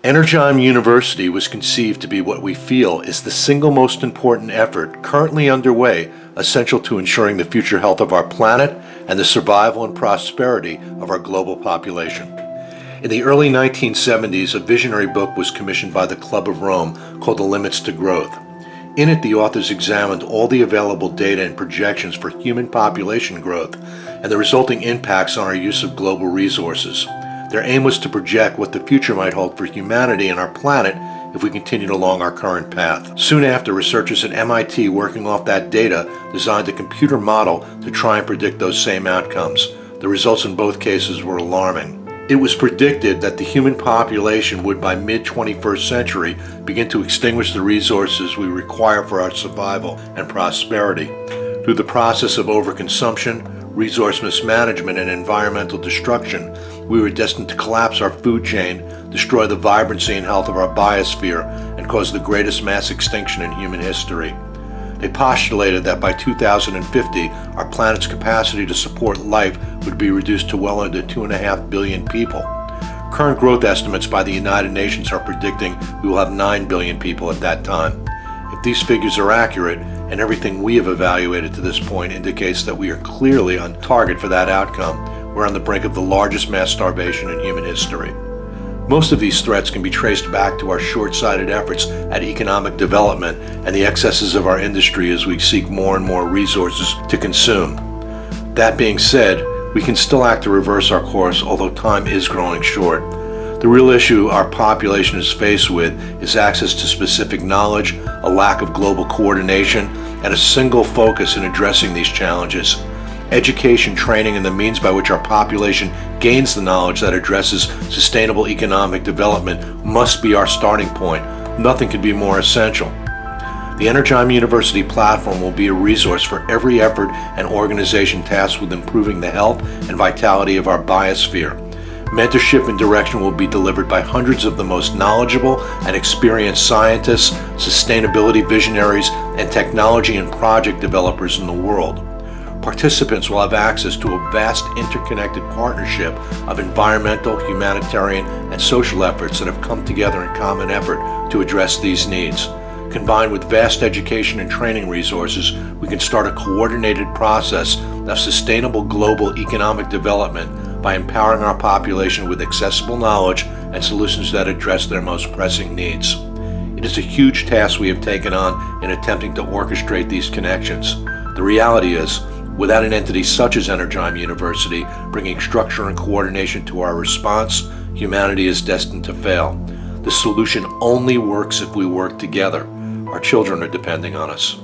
Energime University was conceived to be what we feel is the single most important effort currently underway essential to ensuring the future health of our planet and the survival and prosperity of our global population. In the early 1970s, a visionary book was commissioned by the Club of Rome called The Limits to Growth. In it, the authors examined all the available data and projections for human population growth and the resulting impacts on our use of global resources. Their aim was to project what the future might hold for humanity and our planet if we continued along our current path. Soon after, researchers at MIT working off that data designed a computer model to try and predict those same outcomes. The results in both cases were alarming. It was predicted that the human population would by mid-21st century begin to extinguish the resources we require for our survival and prosperity. Through the process of overconsumption, resource mismanagement, and environmental destruction, we were destined to collapse our food chain, destroy the vibrancy and health of our biosphere, and cause the greatest mass extinction in human history. They postulated that by 2050, our planet's capacity to support life would be reduced to well under 2.5 billion people. Current growth estimates by the United Nations are predicting we will have 9 billion people at that time. If these figures are accurate, and everything we have evaluated to this point indicates that we are clearly on target for that outcome, we're on the brink of the largest mass starvation in human history. Most of these threats can be traced back to our short-sighted efforts at economic development and the excesses of our industry as we seek more and more resources to consume. That being said, we can still act to reverse our course, although time is growing short. The real issue our population is faced with is access to specific knowledge, a lack of global coordination, and a single focus in addressing these challenges. Education, training, and the means by which our population gains the knowledge that addresses sustainable economic development must be our starting point. Nothing could be more essential. The Energime University platform will be a resource for every effort and organization tasked with improving the health and vitality of our biosphere. Mentorship and direction will be delivered by hundreds of the most knowledgeable and experienced scientists, sustainability visionaries, and technology and project developers in the world. Participants will have access to a vast interconnected partnership of environmental, humanitarian, and social efforts that have come together in common effort to address these needs. Combined with vast education and training resources, we can start a coordinated process of sustainable global economic development by empowering our population with accessible knowledge and solutions that address their most pressing needs. It is a huge task we have taken on in attempting to orchestrate these connections. The reality is, without an entity such as Energime University bringing structure and coordination to our response, humanity is destined to fail. The solution only works if we work together. Our children are depending on us.